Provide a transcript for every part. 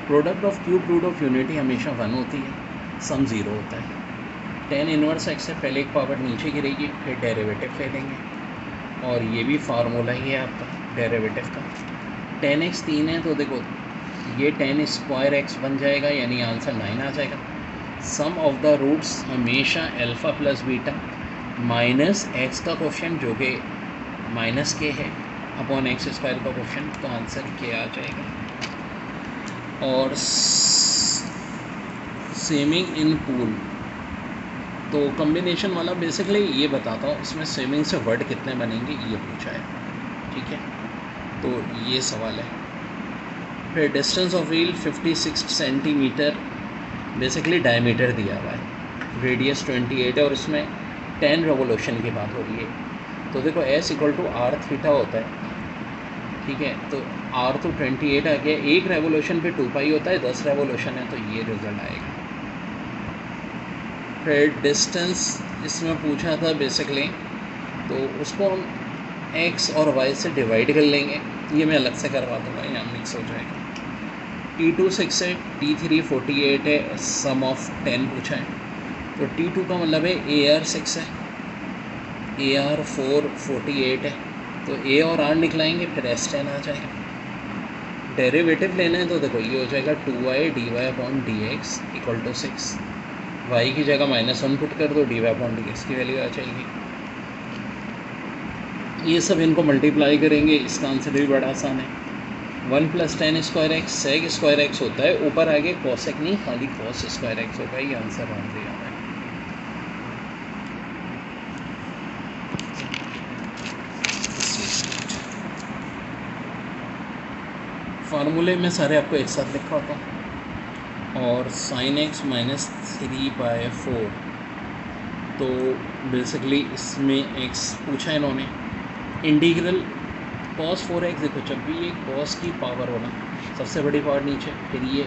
Product of cube root of unity हमेशा 1 होती है, सम 0 होता है। टेन इनवर्स एक्स से पहले एक पावर नीचे गिरेगी, फिर डेरिवेटिव ले लेंगे, और ये भी फार्मूला ही है आपका डेरिवेटिव का। टेन एक्स 3 है तो देखो ये टेन स्क्वायर एक्स बन जाएगा, यानी आंसर 9 आ जाएगा। सम ऑफ द रूट्स हमेशा alpha plus beta minus x का क्वेश्चन जो कि माइनस के है अपॉन एक्स स्क्वायर का क्वेश्चन, तो आंसर के आ जाएगा। और स्विमिंग इन पूल, तो कॉम्बिनेशन वाला बेसिकली ये बताता हूँ, इसमें स्विमिंग से वर्ड कितने बनेंगे ये पूछा है, ठीक है, तो ये सवाल है। फिर distance of wheel 56 centimetre basically diameter दिया हुआ है, रेडियस 28 है, और इसमें 10 रेवोल्यूशन की बात हो रही है। तो देखो S = r थीटा होता है, ठीक है, तो r तो 28 आ गया, एक रेवोल्यूशन पे 2 पाई होता है, 10 रेवोल्यूशन है, तो ये रिजल्ट आएगा। फिर डिस्टेंस इसमें पूछा था बेसिकली, तो उसको हम x और y से डिवाइड कर लेंगे, ये मैं अलग से करवा दूँगा, यहाँ मिक्स हो जाएगा। T2 6 है, T3 48 है, सम ऑफ 10 पूछा है, तो T2 का मतलब है AR 6 है, AR 4 48 है, तो A और R निकलाएंगे, फिर S10 आ जाएगा। डेरिवेटिव लेना है तो देखो ये हो जाएगा 2y dy/dx = 6, y की जगह -1 पुट कर दो, dy/dx की वैल्यू आ जाएगी। ये सब इनको मल्टीप्लाई करेंगे, इसका आंसर भी बड़ा आसान है। 1 + tan square x sec square x होता है, ऊपर आगे कॉसेक नहीं, खाली कॉस स्क्वायर एक्स होगा, ये आंसर मान लिया है। फार्मूले में सारे आपको एक साथ लिखा होता हूँ, और sin x - 3/4, तो बेसिकली इसमें x पूछा इन्होंने। इंटीग्रल cos 4x, देखो जब भी ये cos की पावर होना, सबसे बड़ी पावर नीचे, फिर ये,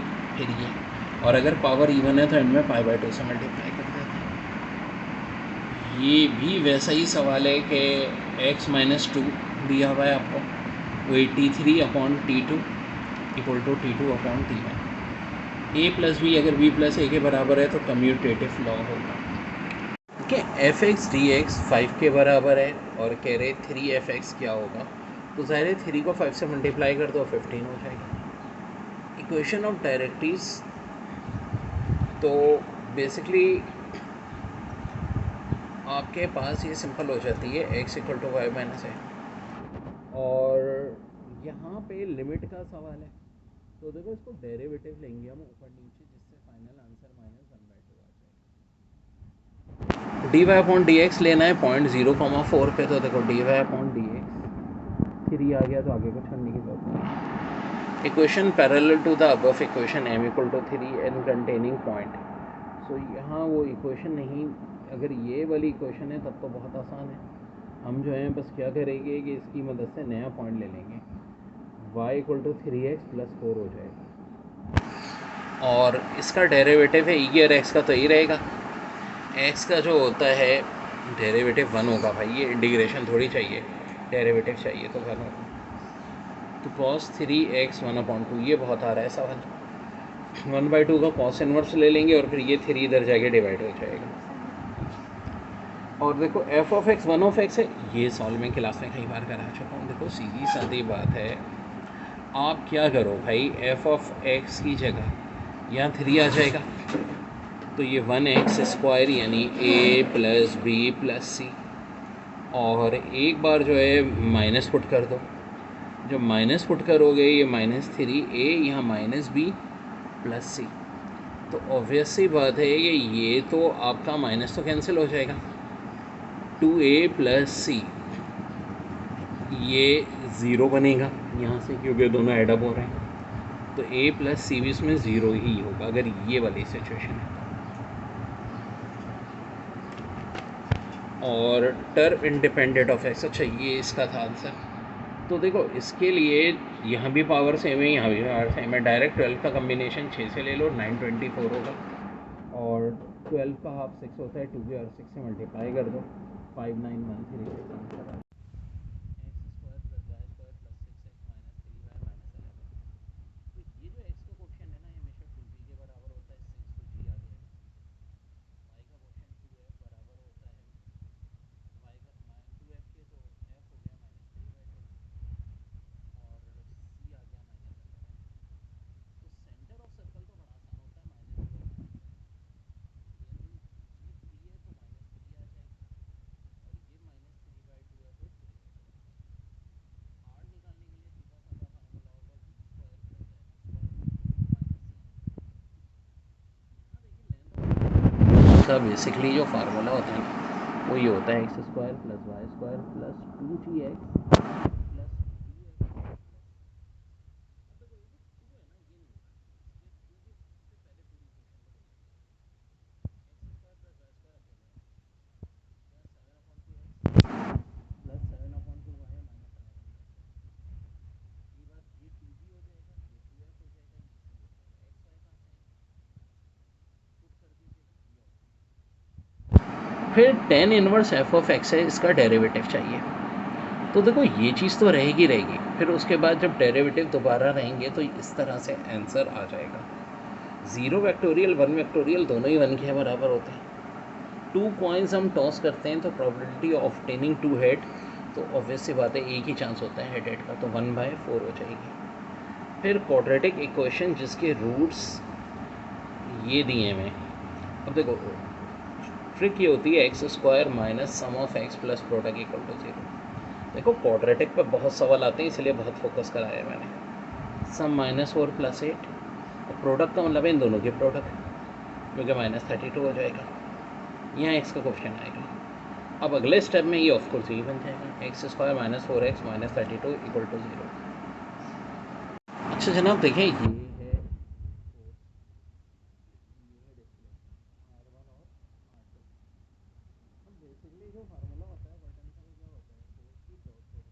और अगर पावर इवन है तो एंड में π/2 से मल्टीप्लाई कर देते हैं। ये भी वैसा ही सवाल है कि x - 2 दिया हुआ है आपको, वही T3/T2 = T2/T1। a + b अगर b + a के बराबर है तो कम्यूटेटिव लॉ होगा, ठीक है। f(x) dx 5 के बराबर है, और कह रहे 3f(x) क्या होगा, तो ज़ाहिर है 3 को 5 से मल्टीप्लाई कर दो, 15 हो जाएगा। इक्वेशन ऑफ डायरेक्ट्रिक्स, तो बेसिकली आपके पास ये सिंपल हो जाती है, x = y - a, और यहाँ पे लिमिट का सवाल है, तो देखो इसको डेरिवेटिव लेंगे हम ऊपर नीचे, जिससे फाइनल आंसर -1/2 आ जाएगा। dy/dx लेना है 0.0,4 पे, तो देखो dy/dx 3 आ गया, तो आगे कुछ करने की जरूरत नहीं। Equation parallel to the above equation m = 3 and containing point, so यहाँ वो इक्वेशन नहीं, अगर ये वाली इक्वेशन है तब तो बहुत आसान है। हम जो है बस क्या करेंगे कि इसकी मदद से नया पॉइंट ले लेंगे, y = 3x + 4 हो जाएगा, और इसका डेरिवेटिव है e और x का, तो ये रहेगा। x का जो होता है डेरिवेटिव 1 होगा भाई, ये इंटीग्रेशन थोड़ी चाहिए, डेरिवेटिव चाहिए तो 1 होगा। तो cos 3x 1/2, ये बहुत आ रहा है सवाल। 1/2 का cos इनवर्स ले लेंगे, और फिर ये 3 इधर जाके डिवाइड हो जाएगा। और देखो f(x) 1(x) है, ये सॉल्व में क्लास में कई बार करा चुका हूँ। देखो सीधी सादी बात है, आप क्या करो भाई, f(x) की जगह यहाँ 3 आ जाएगा, तो ये 1x² यानी a + b + c, और एक बार जो है माइनस पुट कर दो, जब माइनस पुट करोगे ये -3a यहाँ -b + c, तो ऑब्वियस सी बात है कि ये तो आपका माइनस तो कैंसिल हो जाएगा, 2a + c, ये 0 बनेगा यहाँ से, क्योंकि दोनों एडअप हो रहे हैं, तो a + c भी इसमें 0 ही होगा अगर ये वाली सिचुएशन है। और टर्म इंडिपेंडेंट ऑफ x, अच्छा ये इसका था आंसर। तो देखो इसके लिए यहाँ भी पावर सेम है, यहाँ भी पावर सेम है, डायरेक्ट 12 का कम्बिनेशन 6 से ले लो, 924 होगा, और 12 का हाफ 6 होता है, 2 और 6 से मल्टीप्लाई कर दो, 59136 आंसर आ इसका बेसिकली जो फार्मूला होता है ना वो ये होता है x square plus y square plus 2g x plus फिर tan inverse f of x है, इसका डेरिवेटिव चाहिए। तो देखो ये चीज़ तो रहेगी, फिर उसके बाद जब डेरिवेटिव दोबारा रहेंगे तो इस तरह से आंसर आ जाएगा। 0 वैक्टोरियल 1 वैक्टोरियल दोनों ही 1 के बराबर होते हैं। 2 कॉइन्स हम टॉस करते हैं तो प्रोबेबिलिटी ऑफ टेनिंग 2 हेड, तो ऑब्वियस सी बात है एक ही चांस होता है हेड का, तो 1/4 हो जाएगी। फिर क्वाड्रेटिक इक्वेशन जिसके रूट्स ये दिए हुए हैं। अब देखो ट्रिक ये होती है x square minus sum of x plus product equal to 0। देखो क्वाड्रेटिक पे बहुत सवाल आते हैं इसलिए बहुत फोकस कराया है मैंने। सम -4 + 8, और प्रोडक्ट का मतलब है इन दोनों के प्रोडक्ट, जो कि -32 हो जाएगा। यहाँ एक्स का क्वेश्चन आएगा। अब अगले स्टेप में ये ऑफकोर्स यही बन जाएगा, एक्स स्क्वायर -4x - 32 = 0। अच्छा जनाब देखिए ये बेसिकली जो फार्मूला होता है बटन का वो क्या होता है, फोर्स की ड्रॉप फोर्स।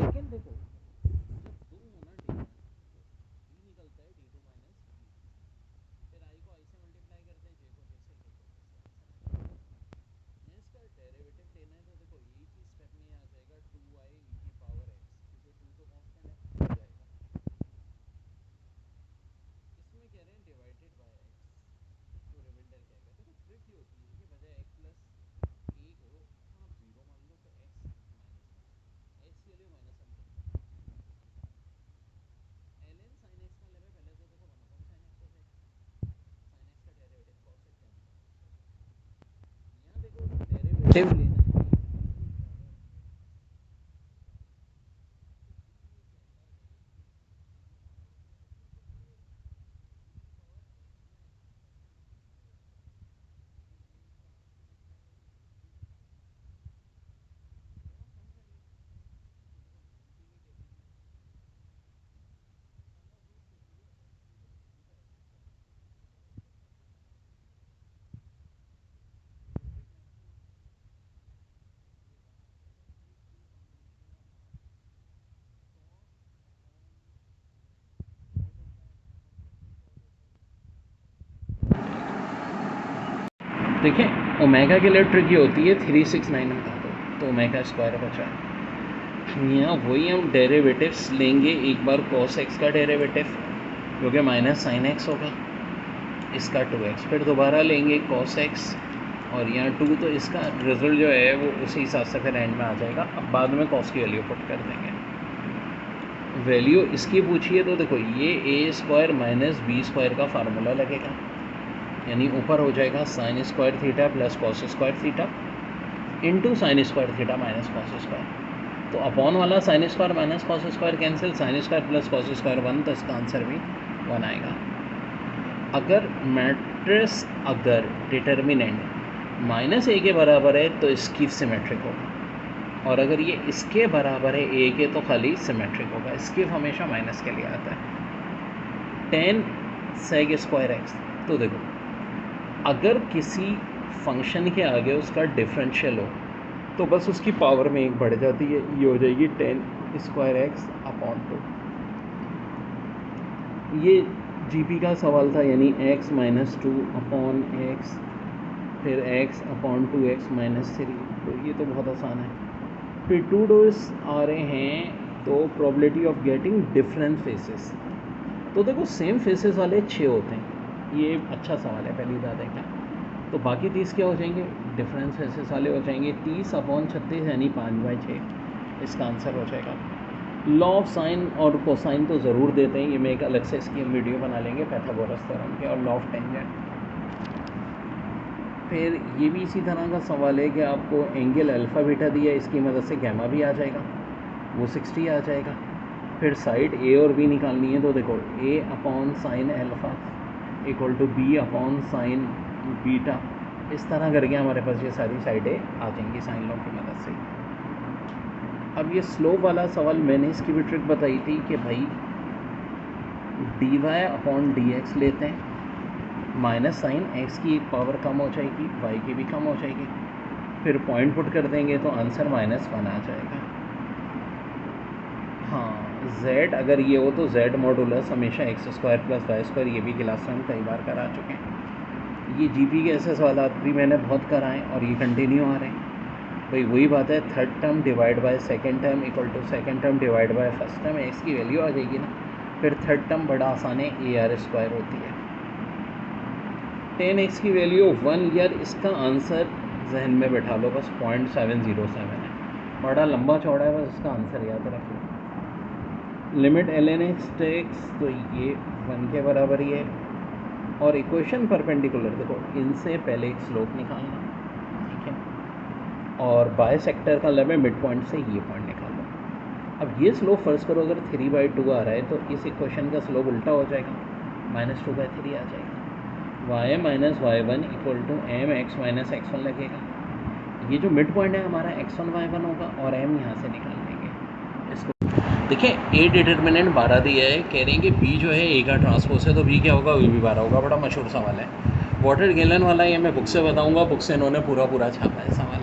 लेकिन देखो जब 2 होना डी निकलता है d2 - d, फिर i को i से मल्टीप्लाई करते हैं, j को j से, k को k से। मैं इसका डेरिवेटिव लेना है तो देखो एक ही स्टेप में आ जाएगा 2i e पावर x, क्योंकि 2 तो कांस्टेंट है हो जाएगा। इसमें कह रहे हैं डिवाइडेड बाय x, तो रिमाइंडर क्या आएगा। देखो ट्रिक ये होती है कि बजाय x + 1 हो तो आप 0 मान लो, तो x - x के लिए माइनस हम करते हैं। ln sin x का मतलब है पहले तो देखो 1/sin x हो जाएगा, sin x का डेरिवेटिव cos x यानी 1। यहाँ देखो डेरिवेटिव लेना है देखिए ओमेगा के लिए ट्रिक ये होती है 369 हटा दो तो ओमेगा स्क्वायर बचा। यहाँ वही हम डेरिवेटिव्स लेंगे, एक बार cos x का डेरिवेटिव जो कि -sin x होगा, इसका 2x, फिर दोबारा लेंगे cos x और यहाँ 2, तो इसका रिजल्ट जो है वो उसी हिसाब से फिर एंड में आ जाएगा। अब बाद में cos की वैल्यू पुट कर देंगे। वैल्यू इसकी पूछिए तो देखो ये a² - b² का फार्मूला लगेगा, यानी ऊपर हो जाएगा sin² theta plus cos² theta into sin² theta minus cos²। तो अपॉन वाला sin² minus cos² cancel, sin² plus cos² 1, तो इसका आंसर भी 1 आएगा। अगर मैट्रिक्स अगर डिटर्मिनेंट -a के बराबर है तो इसकी सिमेट्रिक होगा, और अगर ये इसके बराबर है a के तो खाली सिमेट्रिक होगा। स्किप हमेशा माइनस के लिए आता है। tan sec² x, तो देखो अगर किसी फंक्शन के आगे उसका डिफरेंशियल हो तो बस उसकी पावर में 1 बढ़ जाती है, ये हो जाएगी tan² x अपॉन 2। ये जीपी का सवाल था, यानी x - 2 अपॉन x फिर x अपॉन 2x - 3, तो ये तो बहुत आसान है। फिर 2 डोज आ रहे हैं तो probability of getting different phases, तो देखो सेम फेसेस वाले 6 होते हैं, ये अच्छा सवाल है पहली बात है क्या। तो बाकी 30 क्या हो जाएंगे, डिफरेंस फेसेस वाले हो जाएंगे। 30 अपॉन 36 यानी 5/6, इसका आंसर हो जाएगा। लॉ ऑफ साइन और कोसाइन तो ज़रूर देते हैं, ये मैं एक अलग से इसकी वीडियो बना लेंगे पाइथागोरस थ्योरम के, और लॉ ऑफ टेंजेंट। फिर ये भी इसी तरह का सवाल है कि आपको एंगल अल्फ़ा बीटा दिया, इसकी मदद से गैमा भी आ जाएगा, वो 60 आ जाएगा। फिर साइड ए और बी निकालनी है, तो देखो a upon sine alpha equal to b upon sine beta. इस तरह करके हमारे पास ये सारी साइडें आ जाएंगी साइन लॉ की मदद से। अब ये स्लोप वाला सवाल मैंने इसकी भी ट्रिक बताई थी कि भाई d y upon d x लेते हैं, माइनस साइन एक्स की एक पावर कम हो जाएगी, वाई की भी कम हो जाएगी, फिर पॉइंट पुट कर देंगे तो आंसर -1 आ जाएगा। हाँ, z अगर ये हो तो z मॉडुलस हमेशा x² + y², ये भी क्लास में हम कई बार करा चुके हैं। ये जीपी के ऐसे सवाल भी मैंने बहुत कराए और ये कंटिन्यू आ रहे हैं। भाई वही बात है, third term divide by second term equal to second term divide by first term, x की वैल्यू आ जाएगी ना। फिर थर्ड टर्म बड़ा आसान है, AR² होती है। 10x की वैल्यू 1 ईयर, इसका आंसर जहन में बैठा लो बस, 0.707 है। बड़ा लंबा चौड़ा है, बस इसका आंसर याद रख लो। लिमिट ln x टेक्स तो ये 1 के बराबर ही है। और इक्वेशन परपेंडिकुलर, देखो इनसे पहले एक स्लोप निकालना, ठीक है, और बाय सेक्टर का लब है मिड पॉइंट से ये पॉइंट निकाल लो। अब ये स्लोप फर्स्ट करो, अगर 3/2 आ रहा है तो इस इक्वेशन का स्लोप उल्टा हो जाएगा, -2/3 आ जाएगा। y - y1 equal to mx - x1 लगेगा। ये जो मिड पॉइंट है हमारा x1 y1 होगा और m यहाँ से निकाल लेंगे इसको। देखिए a डिटर्मिनेंट 12 दिया है, कह रहे हैं कि b जो है a का ट्रांसपोज है, तो b क्या होगा, v भी 12 होगा। बड़ा मशहूर सवाल है, वाटर गैलन वाला, ये मैं बुक से बताऊंगा, बुक से इन्होंने पूरा छापा है सवाल।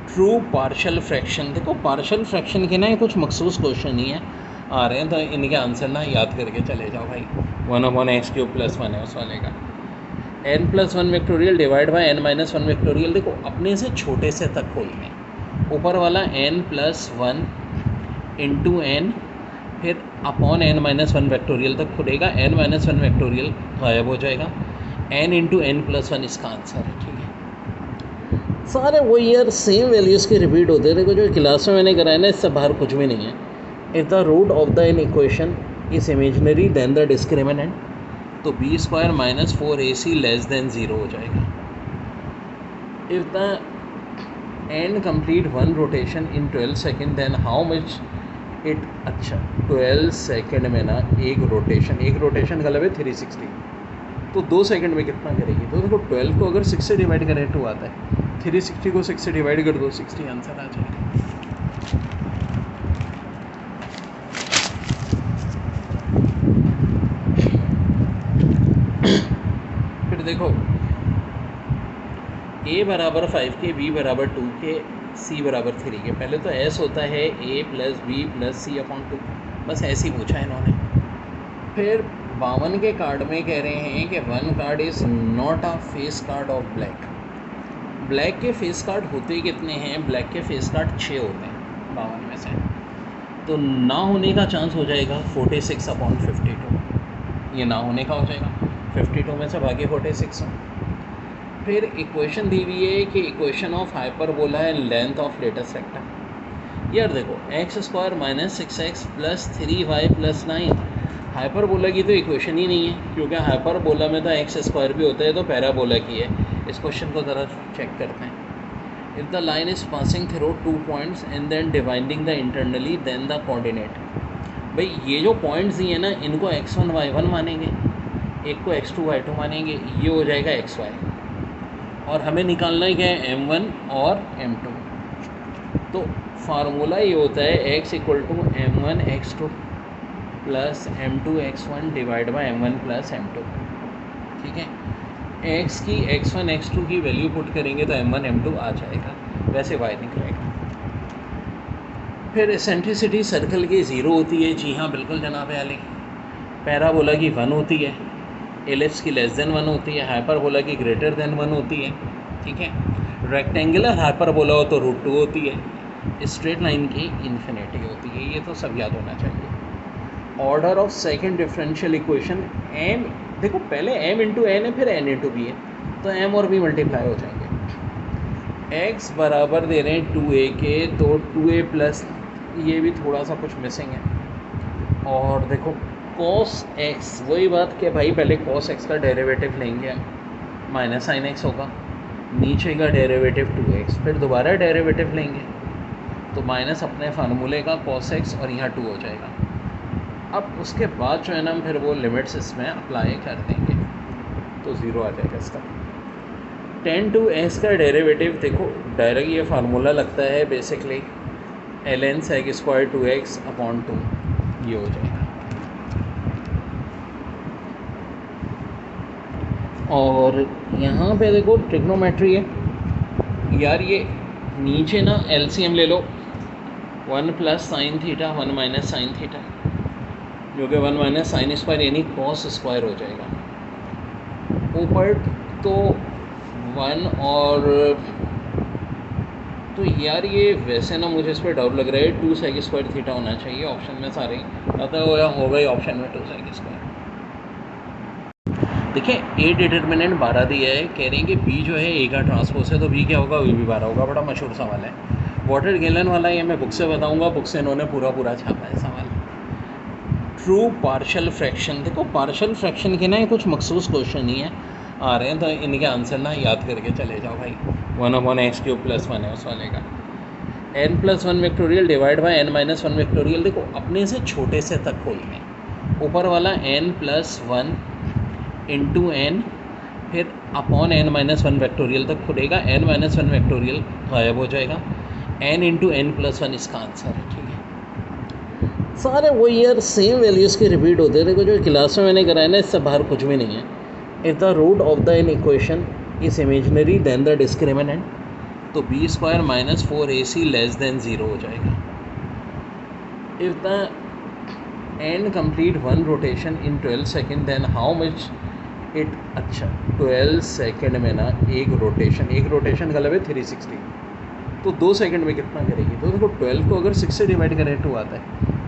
ट्रू पार्शियल फ्रैक्शन, देखो पार्शियल फ्रैक्शन के ना ये कुछ मखसूस क्वेश्चन ही है आ रहे हैं, तो इनके आंसर ना याद करके चले जाओ भाई। 1/x³ + 1 है उस वाले का। n+1 vectorial divide by n-1 vectorial, देखो अपने से छोटे से तक खोलते हैं। ऊपर वाला n+1 इंटू n, फिर अपॉन n-1 वेक्टोरियल तक खुलेगा, n-1 वेक्टोरियल गायब हो जाएगा, n इंटू n+1 इसका आंसर है। ठीक है, सारे वही यार सेम वैल्यूज़ के रिपीट होते हैं। देखो जो क्लास में मैंने कराया ना, इससे बाहर कुछ भी नहीं है। If the root of the an equation is imaginary then the discriminant, तो b² - 4ac <0 हो जाएगा। If the an complete 1 rotation in 12 second then how much it, अच्छा 12 सेकेंड में ना एक रोटेशन का मतलब है 360, तो 2 सेकंड में कितना करेगी, तो देखो 12 को अगर 6 से डिवाइड करें 2 आता है, 360 को 6 से डिवाइड कर दो, 60 आंसर आ जाएगा। फिर देखो a बराबर 5 के, b बराबर 2 के, c बराबर 3 के। पहले तो s होता है a + b + c/2, बस ऐसे ही पूछा है इन्होंने। फिर 52 के कार्ड में कह रहे हैं कि 1 card is not a face card of black. Black के फेस कार्ड होते कितने हैं, ब्लैक के फेस कार्ड 6 होते हैं 52 में से, तो ना होने का चांस हो जाएगा 46/52, ये ना होने का हो जाएगा, 52 में से बाकी 46 हो। फिर इक्वेशन दी हुई है कि equation of hyperbola and length of latest sector. यार देखो x² - 6x + 3y + 9, हाइपरबोला की तो इक्वेशन ही नहीं है, क्योंकि हाइपरबोला में तो x² भी होता है, तो पैराबोला की है। इस क्वेश्चन को ज़रा चेक करते हैं। If the line is passing through 2 points and then dividing the internally then the coordinate. भाई ये जो पॉइंट्स दिए हैं ना, इनको x1 y1 मानेंगे, एक को x2 y2 मानेंगे, ये हो जाएगा xy, और हमें निकालना ही क्या है, m1 और m2। तो फार्मूला ये होता है x = m1 x2 + m2 x1 divide by m1 + m2। ठीक है, x की x1 x2 की वैल्यू पुट करेंगे तो m1 m2 आ जाएगा, वैसे y निकलेगा। फिर एसेंट्रिसिटी सर्कल की 0 होती है, जी हाँ बिल्कुल जनाब आली। पैराबोला की 1 होती है, एलिप्स की <1 होती है, हाइपरबोला की <1 होती है। ठीक है, रेक्टेंगुलर हाइपरबोला हो तो √2 होती है, स्ट्रेट लाइन की इन्फिनिटी होती है, ये तो सब याद होना चाहिए। Order of second differential equation m, देखो पहले m इंटू n है, फिर n इंटू b है, तो m और b मल्टीप्लाई हो जाएंगे। x बराबर दे रहे हैं 2a के, तो 2a प्लस ये भी थोड़ा सा कुछ मिसिंग है। और देखो cos x, वही बात कि भाई पहले cos x का डेरिवेटिव लेंगे माइनस साइन x होगा, नीचे का डेरिवेटिव 2x, फिर दोबारा डेरिवेटिव लेंगे तो माइनस अपने फार्मूले का cos x और यहाँ 2 हो जाएगा। अब उसके बाद जो है ना हम फिर वो लिमिट्स इसमें अप्लाई कर देंगे तो ज़ीरो आ जाएगा इसका। 10 to x का डेरिवेटिव देखो डायरेक्ट ये फार्मूला लगता है basically ln sec square 2x upon 2 ये हो जाएगा। और यहाँ पे देखो ट्रिग्नोमेट्री है यार, ये नीचे ना एलसीएम ले लो 1 plus sine theta 1 minus sine theta जो कि 1 माइनस साइन स्क्वायर यानी कॉस स्क्वायर हो जाएगा। ऊपर तो 1 और तो यार ये वैसे ना मुझे इस पर डाउट लग रहा है 2 सेक स्क्वायर थीटा होना चाहिए ऑप्शन में सारे, अतः होगा ही ऑप्शन में 2 सेक स्क्वायर। देखिए ए डिटर्मिनेंट 12 दिया है, कह रहे हैं कि बी जो है ए का ट्रांसपोज है तो बी क्या होगा, वी भी 12 होगा। बड़ा मशहूर सवाल है, वाटर गैलन वाला, ये मैं बुक से बताऊंगा, बुक से इन्होंने पूरा छापा है सवाल। ट्रू पार्शियल फ्रैक्शन, देखो पार्शियल फ्रैक्शन के ना ये कुछ मखसूस क्वेश्चन ही है आ रहे हैं तो इनके आंसर ना याद करके चले जाओ भाई। 1/x³ + 1 है उस वाले का। n+1 vectorial divide by n-1 vectorial, देखो अपने से छोटे से तक खोलते हैं। ऊपर वाला n+1 इंटू n फिर अपॉन n-1 वेक्टोरियल तक खुलेगा, n-1 वेक्टोरियल गायब हो जाएगा, n इंटू n+1 इसका आंसर है। ठीक है, सारे वही यार सेम वैल्यूज़ के रिपीट होते हैं। देखो जो क्लास में मैंने कराया ना इससे बाहर कुछ भी नहीं है। If the root of the an equation is imaginary then the discriminant, तो b² - 4ac << 0 हो जाएगा। If the an complete 1 rotation in 12 second then how much it, अच्छा 12 सेकेंड में ना एक रोटेशन का मतलब है 360, तो 2 सेकंड में कितना करेगी, तो देखो 12 को अगर 6 से डिवाइड करें 2 आता है,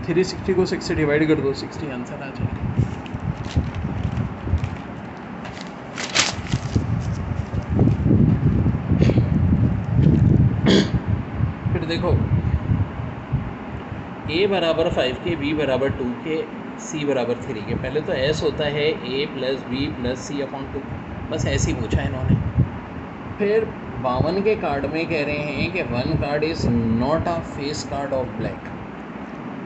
360 को 6 से डिवाइड कर दो 60 आंसर आ जाएगा। फिर देखो a बराबर 5 के, b बराबर 2 के, c बराबर 3 के। पहले तो s होता है a + b + c अपॉन 2, बस ऐसे ही पूछा है इन्होंने। फिर 52 के कार्ड में कह रहे हैं कि 1 card is not a face card of black.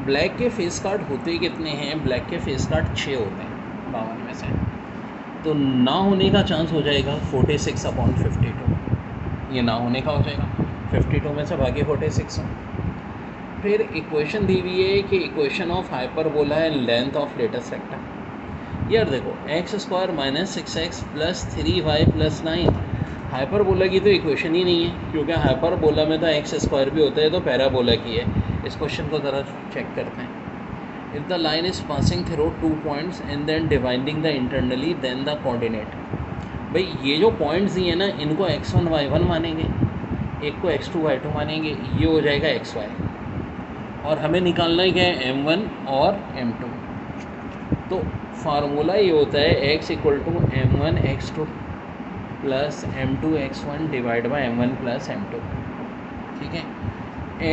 Black के फेस कार्ड होते कितने हैं, ब्लैक के फेस कार्ड 6 होते हैं 52 में से, तो ना होने का चांस हो जाएगा 46/52, ये ना होने का हो जाएगा, 52 में से बाकी 46 हो। फिर इक्वेशन दी हुई है कि equation of hyperbola and length of latest sector. यार देखो x² - 6x + 3y + 9 हाइपरबोला की तो इक्वेशन ही नहीं है, क्योंकि हाइपरबोला में तो x² भी होता है, तो पैराबोला की है। इस क्वेश्चन को ज़रा चेक करते हैं। If the line is passing through 2 points and then dividing the internally then the coordinate, भाई ये जो पॉइंट्स दिए हैं ना इनको x1 y1 मानेंगे, एक को x2 y2 मानेंगे, ये हो जाएगा xy, और हमें निकालना ही क्या है m1 और m2। तो फार्मूला ये होता है x = m1 x2 + m2 x1 divide by m1 + m2। ठीक है,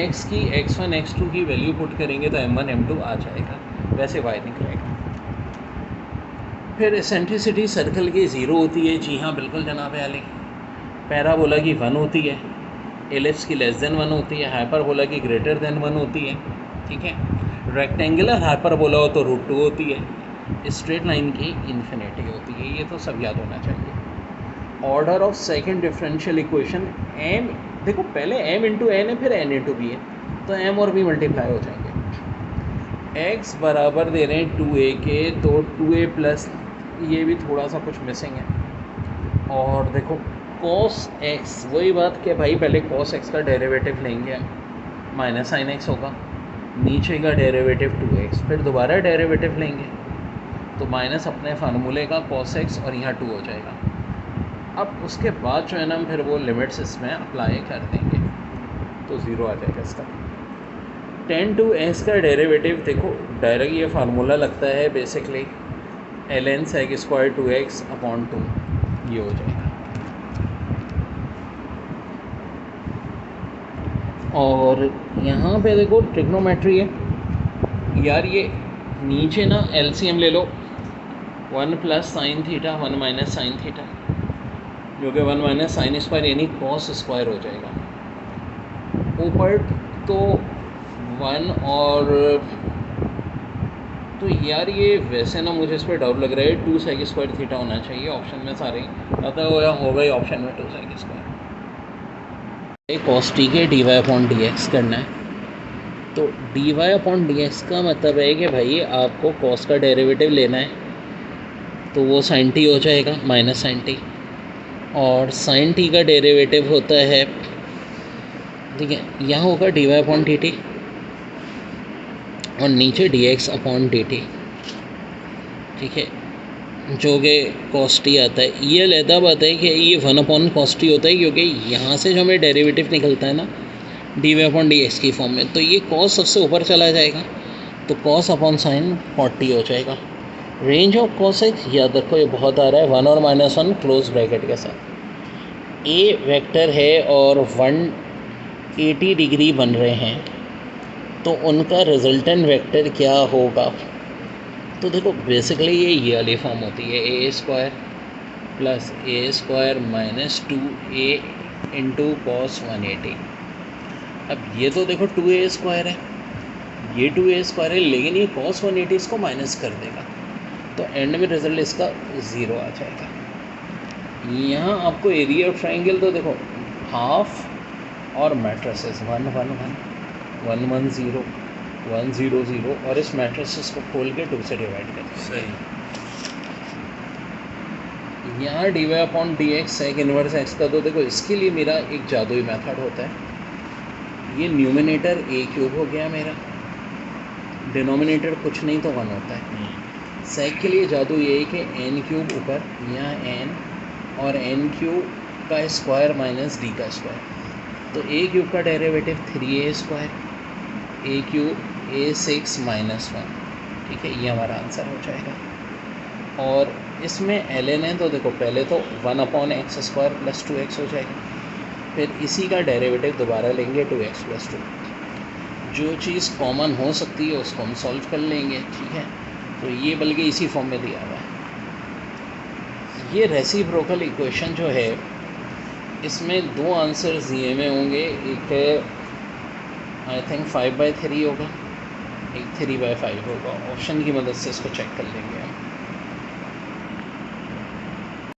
x की x1 x2 की वैल्यू पुट करेंगे तो m1 m2 आ जाएगा, वैसे y निकलेगा। फिर एसेंट्रिसिटी सर्कल की 0 होती है, जी हाँ बिल्कुल जनाब आली। पैराबोला की 1 होती है, एलिप्स की <<1 होती है, हाइपरबोला की <<1 होती है। ठीक है, रेक्टेंगुलर हाइपरबोला हो तो √2 होती है, स्ट्रेट लाइन की इन्फिनिटी होती है, ये तो सब याद होना चाहिए। Order of second differential equation m, देखो पहले m इंटू n है फिर n इंटू b है, तो m और b मल्टीप्लाई हो जाएंगे। x बराबर दे रहे हैं 2a के, तो 2a प्लस ये भी थोड़ा सा कुछ मिसिंग है। और देखो cos x, वही बात कि भाई पहले cos x का डेरिवेटिव लेंगे माइनस साइन x होगा, नीचे का डेरिवेटिव 2x, फिर दोबारा डेरिवेटिव लेंगे तो माइनस अपने फार्मूले का cos x और यहाँ 2 हो जाएगा। अब उसके बाद जो है ना हम फिर वो लिमिट्स इसमें अप्लाई कर देंगे तो ज़ीरो आ जाएगा इसका। 10 to x का डेरिवेटिव देखो डायरेक्ट ये फार्मूला लगता है basically ln sec square 2x upon 2 ये हो जाएगा। और यहाँ पे देखो ट्रिग्नोमेट्री है यार, ये नीचे ना एलसीएम ले लो 1 plus sine theta 1 minus sine theta जो कि 1 माइनस साइन स्क्वायर यानी कॉस स्क्वायर हो जाएगा। ऊपर तो 1 और तो यार ये वैसे ना मुझे इस पर डाउट लग रहा है 2 sec स्क्वायर थीटा होना चाहिए ऑप्शन में सारे, अतः होगा ही ऑप्शन में 2 sec स्क्वायर। कॉस टी के d y upon d x करना है, तो d y upon d x का मतलब है कि भाई आपको कॉस का डेरिवेटिव लेना है, तो वो साइन टी हो जाएगा माइनस साइन टी, और साइन टी का डेरिवेटिव होता है, ठीक है, यहाँ होगा d y upon d t और नीचे d x upon d t, ठीक है, जो कि कॉस्टी आता है। ये अलहदा बात है कि ये 1 अपॉन कॉस्टी होता है, क्योंकि यहाँ से जो हमें डेरिवेटिव निकलता है ना d y upon d x की फॉर्म में, तो ये कॉस सबसे ऊपर चला जाएगा, तो कॉस अपॉन साइन 40 हो जाएगा। रेंज ऑफ कॉस एक्स याद रखो ये बहुत आ रहा है 1 और -1 क्लोज ब्रैकेट के साथ। ए वेक्टर है और 180 डिग्री बन रहे हैं, तो उनका रिजल्टेंट वेक्टर क्या होगा? तो देखो बेसिकली ये वाली फॉर्म होती है a square plus a square minus 2a into cos 180। अब ये तो देखो 2a स्क्वायर है, ये 2a स्क्वायर है, लेकिन ये कॉस 180 इसको माइनस कर देगा, तो एंड में रिजल्ट इसका 0 आ जाएगा। यहाँ आपको एरिया ऑफ ट्राइंगल तो देखो हाफ और मैट्रिसेस 1 1 1 1 1 0 1 0 0, और इस मैट्रिसेस को खोल के 2 से डिवाइड कर सही। यहाँ d y upon d x sec inverse x का, तो देखो इसके लिए मेरा एक जादुई मेथड होता है, ये न्यूमिनेटर ए क्यूब हो गया मेरा, डिनोमिनेटर कुछ नहीं तो 1 होता है। सेक के लिए जादू ये है कि एन क्यूब ऊपर, यहाँ एन और एन क्यूब का स्क्वायर माइनस डी का स्क्वायर, तो ए क्यूब का डेरिवेटिव 3a स्क्वायर, ए क्यूब a6 माइनस 1, ठीक है, ये हमारा आंसर हो जाएगा। और इसमें ln है, तो देखो पहले तो 1 upon x square plus 2x हो जाएगा, फिर इसी का डेरिवेटिव दोबारा लेंगे 2x प्लस 2, जो चीज़ कॉमन हो सकती है उसको हम सॉल्व कर लेंगे, ठीक है। तो ये बल्कि इसी फॉर्म में दिया हुआ है। ये रेसिप्रोकल इक्वेशन जो है, इसमें 2 आंसर्स दिए में होंगे, एक आई थिंक 5/3 होगा, एक 3/5 होगा, ऑप्शन की मदद से इसको चेक कर लेंगे हम।